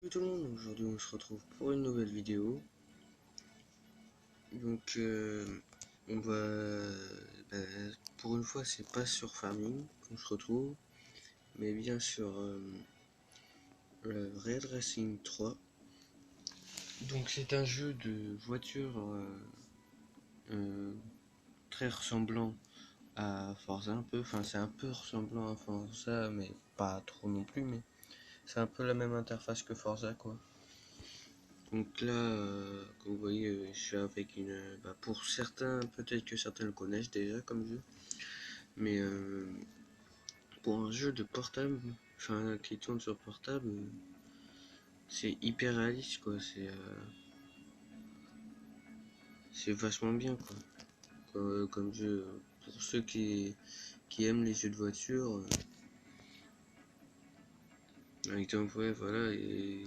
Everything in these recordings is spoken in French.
Salut tout le monde, aujourd'hui on se retrouve pour une nouvelle vidéo. Donc on va bah, pour une fois c'est pas sur Farming qu'on se retrouve, mais bien sur Red Racing 3. Donc c'est un jeu de voiture euh, très ressemblant à Forza un peu, enfin c'est un peu ressemblant à Forza mais pas trop non plus, mais c'est un peu la même interface que Forza quoi. Donc là, comme vous voyez, je suis avec une... pour certains, peut-être que certains le connaissent déjà comme jeu, mais pour un jeu de portable, enfin qui tourne sur portable, c'est hyper réaliste quoi, c'est vachement bien quoi, comme jeu. Pour ceux qui aiment les jeux de voiture, par exemple, ouais, voilà, et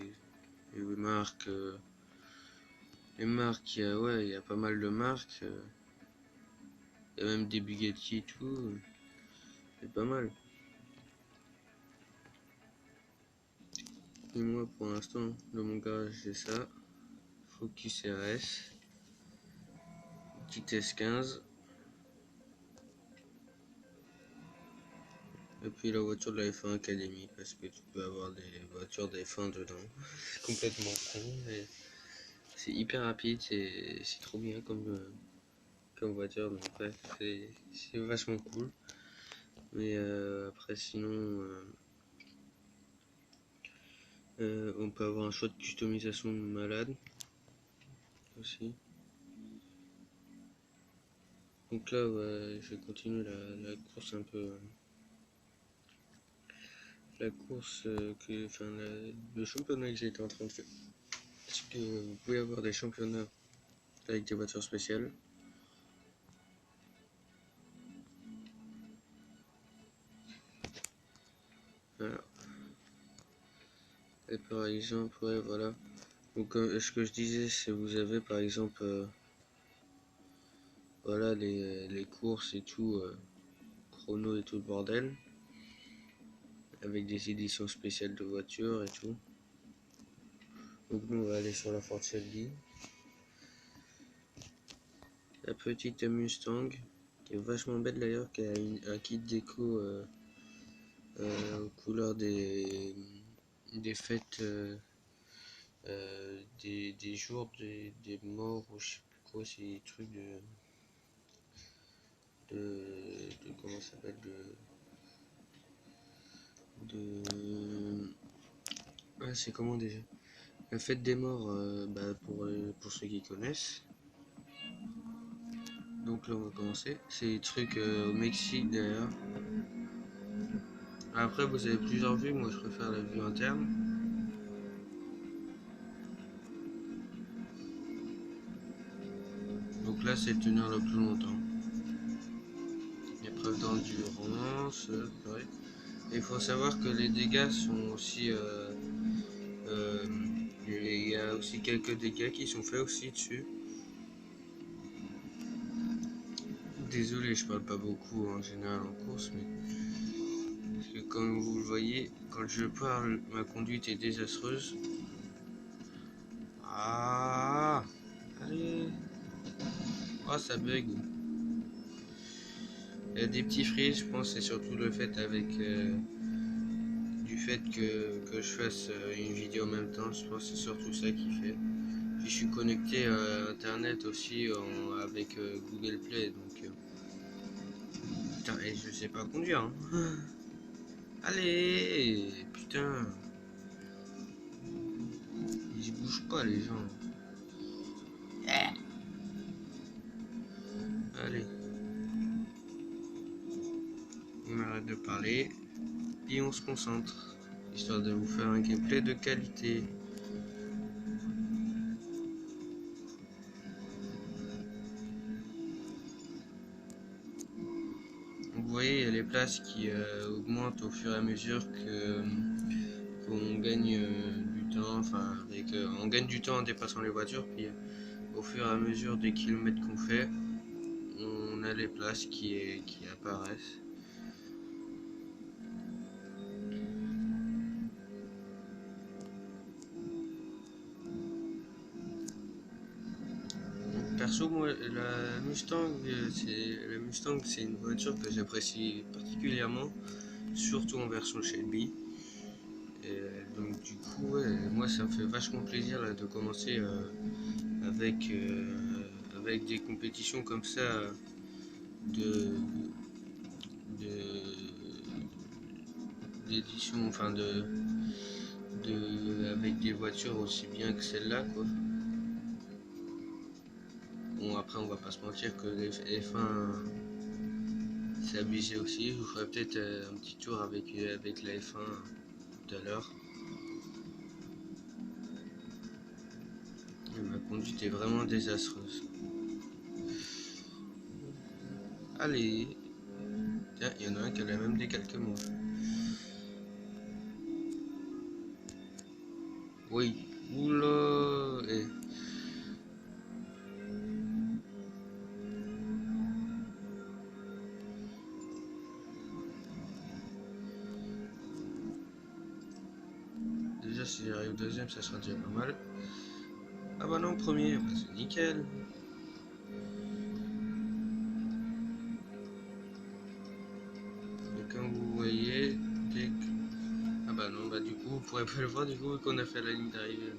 les marques, ouais, il y a pas mal de marques, il y a même des Bugatti et tout, c'est pas mal. Et moi pour l'instant dans mon garage j'ai ça, Focus RS, petite S15, et puis la voiture de la F1 Academy parce que tu peux avoir des voitures de F1 dedans. C'est complètement con, mais c'est hyper rapide, c'est trop bien comme voiture, donc bref, c'est vachement cool. Mais après sinon on peut avoir un choix de customisation de malade aussi. Donc là ouais, je vais continuer la course un peu. La course enfin le championnat que j'étais en train de faire. Parce que vous pouvez avoir des championnats avec des voitures spéciales. Voilà. Et par exemple, ouais, voilà. Donc ce que je disais, c'est vous avez par exemple voilà les courses et tout, chrono et tout le bordel, avec des éditions spéciales de voitures et tout. Donc nous on va aller sur la Ford Shelby. La petite Mustang, qui est vachement belle d'ailleurs, qui a un kit déco aux couleurs des fêtes, des jours des morts, ou je sais plus quoi, c'est des trucs de comment ça s'appelle, ah, c'est comment déjà, la fête des morts, pour ceux qui connaissent. Donc là on va commencer, c'est des trucs au Mexique d'ailleurs. Après vous avez plusieurs vues, moi je préfère la vue interne. Donc là c'est tenir le plus longtemps, épreuve d'endurance, ouais. Il faut savoir que les dégâts sont aussi euh, il y a aussi quelques dégâts qui sont faits aussi dessus. Désolé, je parle pas beaucoup en général en course, mais parce que comme vous le voyez, quand je parle, ma conduite est désastreuse. Ah, allez, oh ça bug. Il y a des petits frises, je pense, c'est surtout le fait avec du fait que je fasse une vidéo en même temps. Je pense que c'est surtout ça qui fait. Puis je suis connecté à internet aussi avec Google Play, donc putain, et je sais pas conduire, hein. Allez, putain, ils bougent pas les gens. Allez, on arrête de parler et on se concentre, histoire de vous faire un gameplay de qualité. Donc, vous voyez, il y a les places qui augmentent au fur et à mesure qu'on gagne du temps, enfin on gagne du temps en dépassant les voitures, puis au fur et à mesure des kilomètres qu'on fait, on a les places qui apparaissent. perso, moi, la Mustang, c'est une voiture que j'apprécie particulièrement, surtout en version Shelby. Et donc du coup, ouais, moi, ça me fait vachement plaisir là, de commencer avec des compétitions comme ça de d'édition, enfin avec des voitures aussi bien que celle-là, quoi. Bon, après, on va pas se mentir que les F1, c'est abusé aussi. Je vous ferai peut-être un petit tour avec la F1 tout à l'heure. Ma conduite est vraiment désastreuse. Allez, tiens, il y en a un qui a la même décale que moi. Oui, oula, déjà si j'arrive deuxième, ça sera déjà pas mal. Ah bah non, premier, bah c'est nickel. Et comme vous voyez, dès que... Ah bah non, bah du coup, vous pourrez pas le voir du coup qu'on a fait la ligne d'arrivée.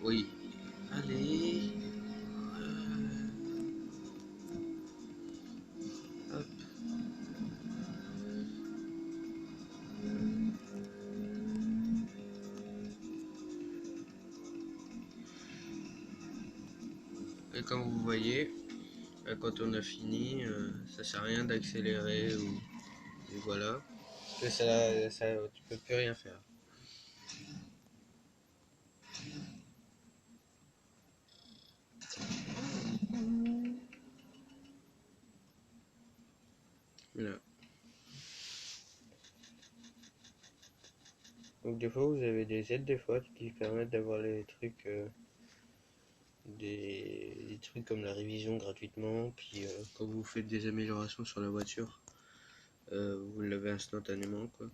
Oui, allez. Hop. Et comme vous voyez, quand on a fini, ça sert à rien d'accélérer ou et voilà. Parce que tu peux plus rien faire. Voilà. Donc des fois vous avez des aides des fois qui permettent d'avoir les trucs des trucs comme la révision gratuitement, puis quand vous faites des améliorations sur la voiture, vous l'avez instantanément quoi.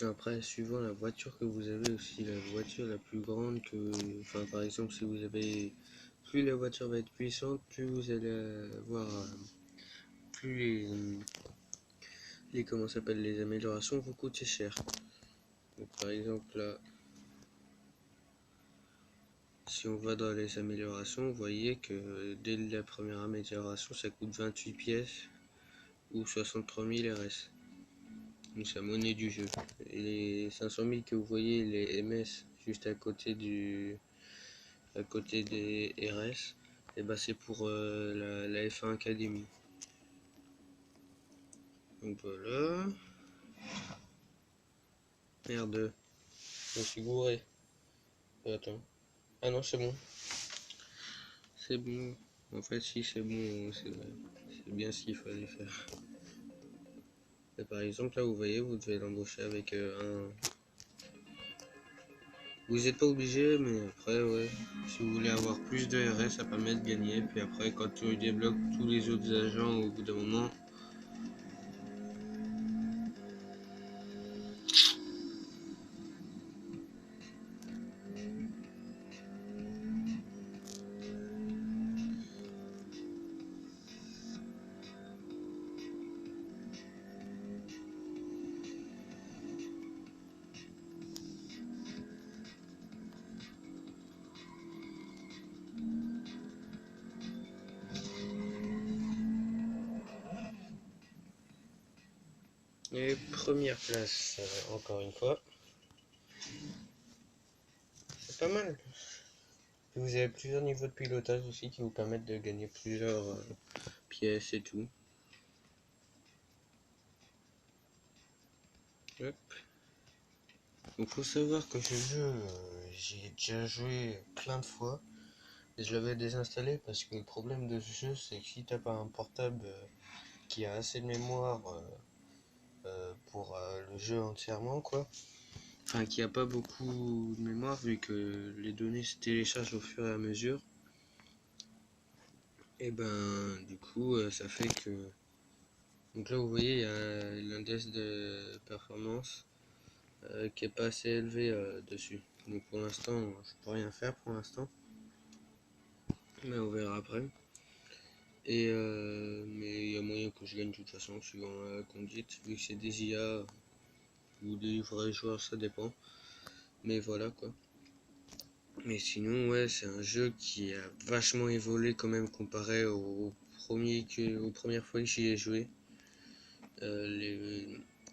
Après, suivant la voiture que vous avez aussi, la voiture la plus grande que, enfin par exemple si vous avez, plus la voiture va être puissante, plus vous allez avoir, plus comment s'appelle, les améliorations vous coûtent cher. Donc par exemple là, si on va dans les améliorations, vous voyez que dès la première amélioration, ça coûte 28 pièces ou 63 000 RS. Donc c'est la monnaie du jeu. Et les 500 000 que vous voyez, les MS, juste à côté des RS, et ben c'est pour la F1 Academy. Donc voilà. Merde, je me suis gouré. Attends. Ah non, c'est bon. C'est bon. En fait, si, c'est bon. C'est bien ce qu'il fallait faire. Et par exemple, là, vous voyez, vous devez l'embaucher avec un... Vous n'êtes pas obligé, mais après, ouais. Si vous voulez avoir plus de RS, ça permet de gagner. Puis après, quand tu débloques tous les autres agents, au bout d'un moment... Et première place, encore une fois. C'est pas mal. Vous avez plusieurs niveaux de pilotage aussi qui vous permettent de gagner plusieurs pièces et tout. Hop. Donc faut savoir que ce jeu, j'y ai déjà joué plein de fois. Et je l'avais désinstallé parce que le problème de ce jeu, c'est que si t'as pas un portable qui a assez de mémoire pour le jeu entièrement, quoi. Enfin, qui a pas beaucoup de mémoire vu que les données se téléchargent au fur et à mesure. Et ben, du coup, ça fait que Donc là vous voyez il y a l'index de performance qui est pas assez élevé dessus. Donc pour l'instant je peux rien faire pour l'instant, mais on verra après. Et mais il y a moyen que je gagne de toute façon suivant la conduite, vu que c'est des IA ou des vrais joueurs, ça dépend. Mais voilà quoi. Mais sinon ouais, c'est un jeu qui a vachement évolué quand même comparé aux premières fois que j'y ai joué.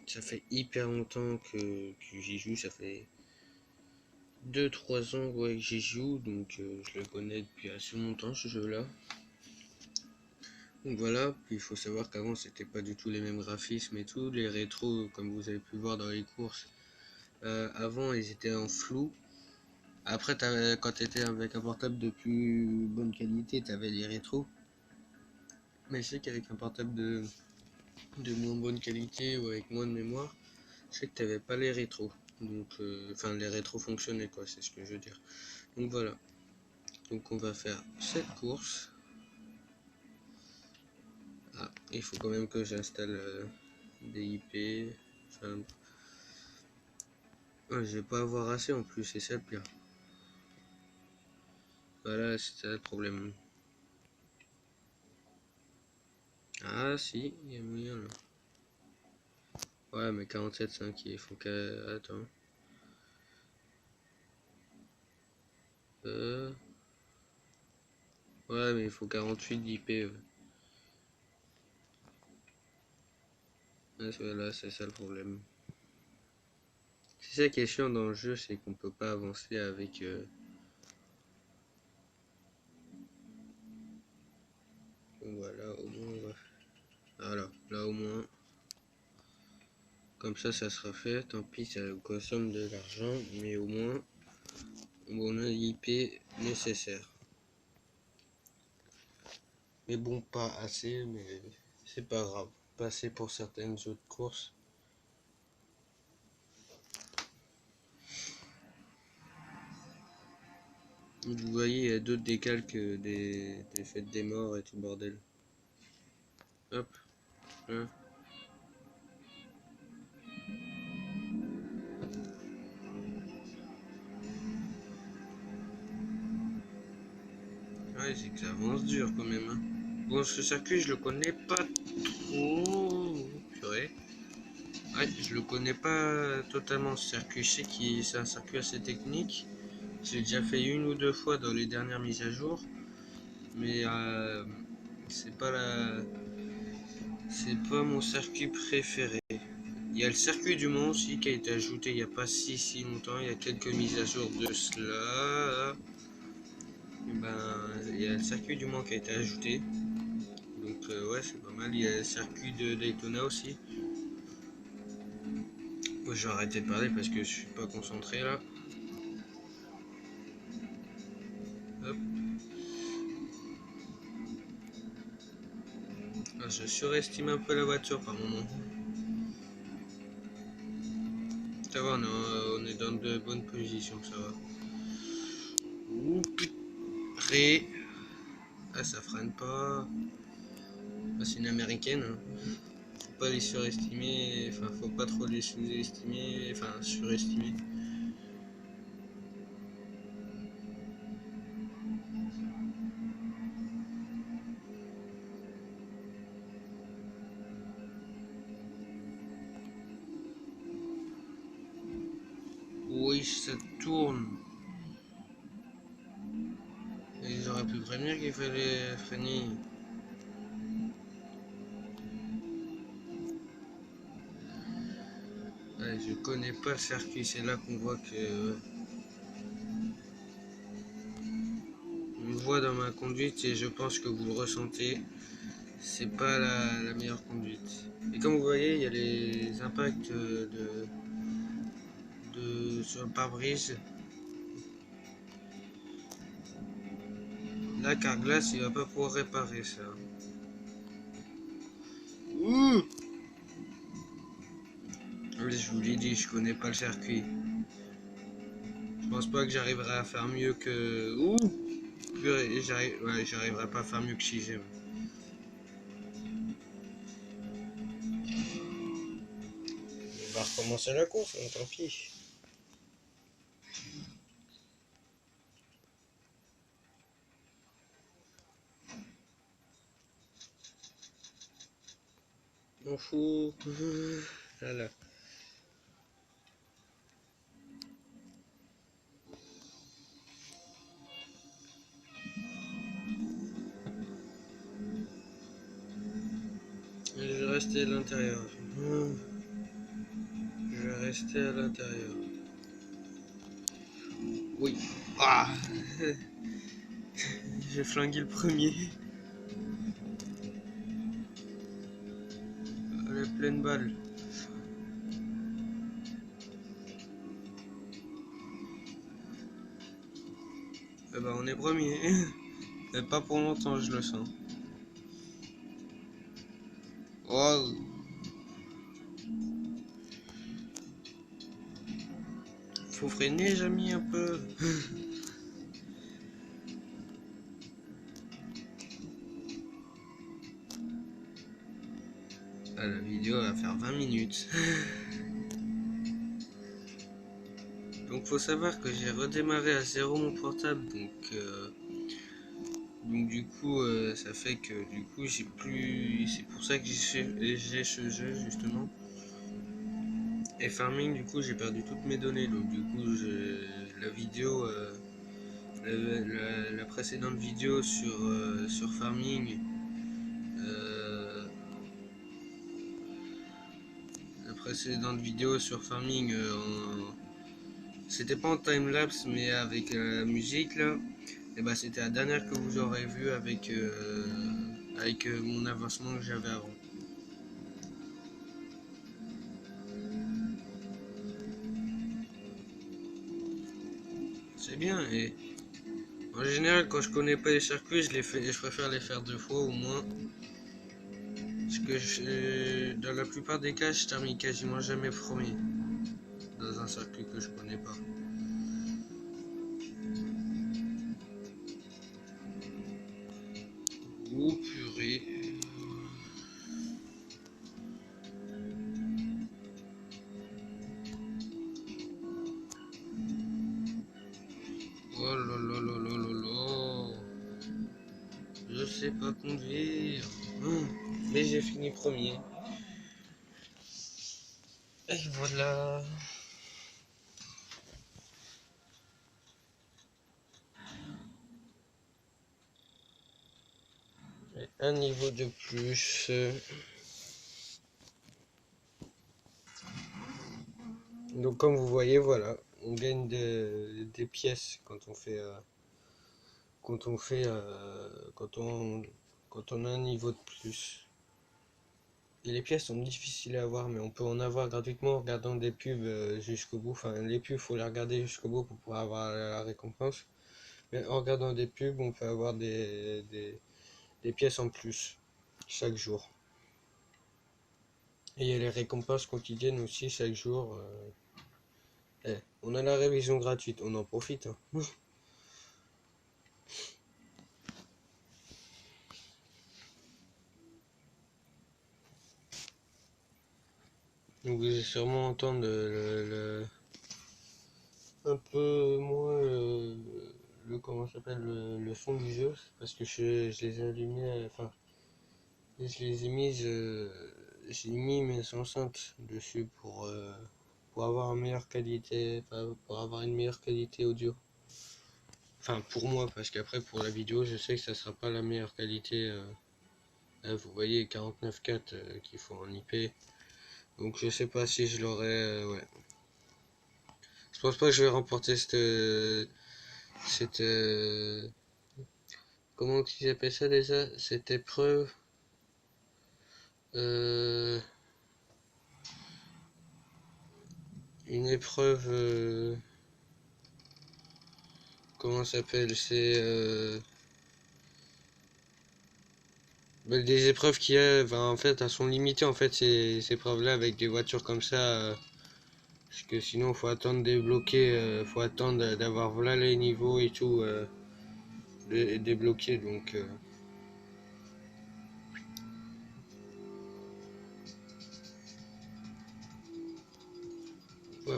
Ça fait hyper longtemps que j'y joue, ça fait 2-3 ans ouais, que j'y joue, donc je le connais depuis assez longtemps ce jeu-là. Donc voilà, puis il faut savoir qu'avant c'était pas du tout les mêmes graphismes et tout, les rétros comme vous avez pu voir dans les courses, avant ils étaient en flou. Après quand tu étais avec un portable de plus bonne qualité, tu avais les rétros. Mais je sais qu'avec un portable de moins bonne qualité ou avec moins de mémoire, je sais que tu n'avais pas les rétros. Donc, enfin, les rétros fonctionnaient, quoi, c'est ce que je veux dire. Donc voilà. Donc on va faire cette course. Ah, il faut quand même que j'installe des IP. Enfin, ouais, je vais pas avoir assez en plus, c'est ça le pire. Voilà, c'est ça le problème. Ah si, il y a moyen là. Ouais, mais 47.5, il faut qu'à... Attends. Euh... Ouais, mais il faut 48 d'IP. Voilà, c'est ça le problème. C'est ça qui est chiant dans le jeu, c'est qu'on peut pas avancer avec... Voilà, au moins on va... Voilà, là au moins... Comme ça sera fait. Tant pis, ça consomme de l'argent, mais au moins on a l'IP nécessaire. Mais bon, pas assez, mais c'est pas grave. Pas assez pour certaines autres courses. Vous voyez, il y a d'autres décalques des fêtes des morts et tout le bordel. Hop, là. Ouais, c'est que ça avance dur quand même. Hein. Bon, ce circuit, je le connais pas trop. Purée. Ouais, je le connais pas totalement ce circuit. Je sais que c'est un circuit assez technique. J'ai déjà fait une ou deux fois dans les dernières mises à jour. Mais c'est pas la... c'est pas mon circuit préféré. Il y a le circuit du Mans aussi qui a été ajouté il n'y a pas si longtemps. Il y a quelques mises à jour de cela. Et ben, il y a le circuit du Mans qui a été ajouté. Donc ouais, c'est pas mal. Il y a le circuit de Daytona aussi. Moi, je vais arrêter de parler parce que je suis pas concentré là. Hop. Ah, je surestime un peu la voiture par moment. Ça va, on est dans de bonnes positions, ça va. Ouh, putain. Ah, ça freine pas. Ah, c'est une américaine. Hein. Faut pas les surestimer. Enfin, faut pas trop les sous-estimer. Enfin, surestimer. Oui, ça tourne. Ils auraient pu prévenir qu'il fallait freiner. Ouais, je connais pas le circuit. C'est là qu'on voit que. On le voit dans ma conduite et je pense que vous le ressentez. C'est pas la meilleure conduite. Et comme vous voyez, il y a les impacts sur le pare-brise. Là, Carglass, il va pas pouvoir réparer ça. Ouh! Je vous l'ai dit, je connais pas le circuit. Je pense pas que j'arriverai à faire mieux que... Ouh! Ouais, j'arriverai pas à faire mieux que 6ème. pas recommencer la course, hein, tant pis. M'en fous. Voilà. Je vais rester à l'intérieur. Je vais rester à l'intérieur. Oui. Ah. J'ai flingué le premier. À la pleine balle. Eh ben, on est premier. Mais pas pour longtemps, je le sens. Oh. Faut freiner, j'ai mis un peu. Ah, la vidéo va faire 20 minutes. Donc faut savoir que j'ai redémarré à zéro mon portable, donc du coup ça fait que du coup j'ai plus, c'est pour ça que j'ai ce jeu justement. Et Farming, du coup j'ai perdu toutes mes données, donc du coup la vidéo, la précédente vidéo sur Farming, euh, la précédente vidéo sur Farming, c'était pas en time-lapse mais avec la musique là. Et bah c'était la dernière que vous aurez vue avec mon avancement que j'avais avant. C'est bien, et en général quand je connais pas les circuits, je préfère les faire 2 fois au moins. Parce que dans la plupart des cas, je termine quasiment jamais premier dans un circuit que je connais pas. Oh purée. Oh là là là là là là. Je sais pas conduire. Mais j'ai fini premier. Et voilà. Et un niveau de plus. Donc comme vous voyez, voilà, on gagne des pièces quand on a un niveau de plus. Et les pièces sont difficiles à avoir, mais on peut en avoir gratuitement en regardant des pubs jusqu'au bout. Enfin, les pubs, faut les regarder jusqu'au bout pour pouvoir avoir la récompense. Mais en regardant des pubs, on peut avoir des pièces en plus chaque jour. Et il y a les récompenses quotidiennes aussi chaque jour. On a la révision gratuite, on en profite, hein. Donc vous allez sûrement entendre un peu moins comment ça s'appelle, le son du jeu, parce que je les ai allumés, enfin je les ai mises, j'ai mis mes enceintes dessus pour avoir une meilleure qualité, enfin, pour avoir une meilleure qualité audio. Enfin pour moi, parce qu'après pour la vidéo je sais que ça sera pas la meilleure qualité. Là, vous voyez 49.4 qu'il faut en IP, donc je sais pas si je l'aurai, ouais. Je pense pas que je vais remporter cette comment ils appellent ça déjà? Cette épreuve. euh, une épreuve. Comment ça s'appelle? C'est. Des épreuves qui en fait, elles sont limitées en fait ces épreuves-là avec des voitures comme ça. Parce que sinon, faut attendre débloquer, faut attendre d'avoir voilà les niveaux et tout débloqués. Donc.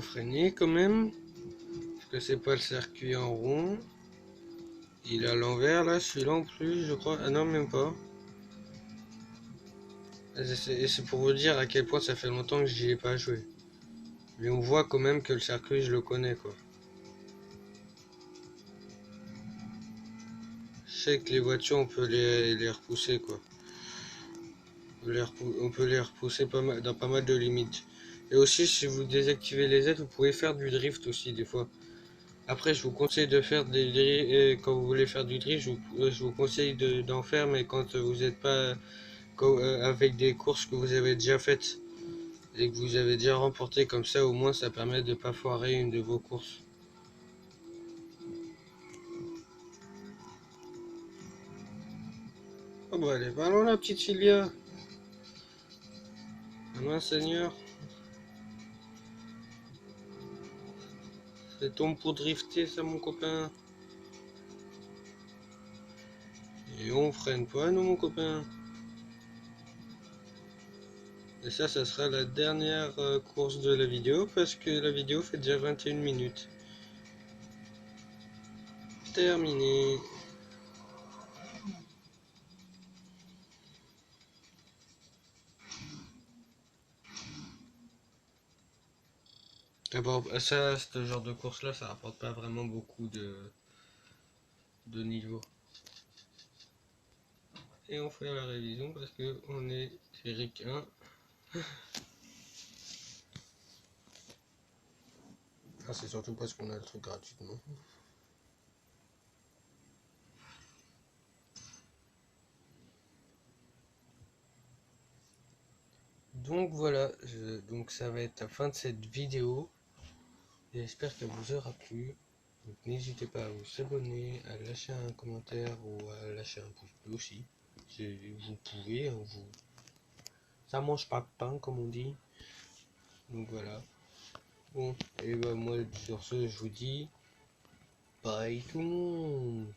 pas freiner quand même. Parce que c'est pas le circuit en rond. Il est à l'envers là, celui-là en plus, je crois. Ah non, même pas. Et c'est pour vous dire à quel point ça fait longtemps que j'y ai pas joué. Mais on voit quand même que le circuit, je le connais quoi. Je sais que les voitures, on peut les repousser quoi. On peut les repousser dans pas mal de limites. Et aussi, si vous désactivez les aides, vous pouvez faire du drift aussi des fois. Après, je vous conseille de faire quand vous voulez faire du drift, je vous conseille d'en faire, mais quand vous n'êtes pas avec des courses que vous avez déjà faites et que vous avez déjà remporté, comme ça au moins ça permet de ne pas foirer une de vos courses. Oh bah allez, allons la petite Sylvia. Ah mince Seigneur. C'est tombe pour drifter ça mon copain. Et on freine pas nous mon copain. Et ça sera la dernière course de la vidéo parce que la vidéo fait déjà 21 minutes. Terminé. D'abord, ça, ce genre de course là, ça rapporte pas vraiment beaucoup de niveau. Et on fait la révision parce que on est Eric 1. Ah, c'est surtout parce qu'on a le truc gratuitement. Donc voilà, donc ça va être la fin de cette vidéo. J'espère qu'elle vous aura plu. Donc n'hésitez pas à vous abonner, à lâcher un commentaire ou à lâcher un pouce bleu aussi. Vous pouvez, hein, ça mange pas de pain comme on dit. Donc voilà. Bon, et bah moi sur ce je vous dis bye tout le monde.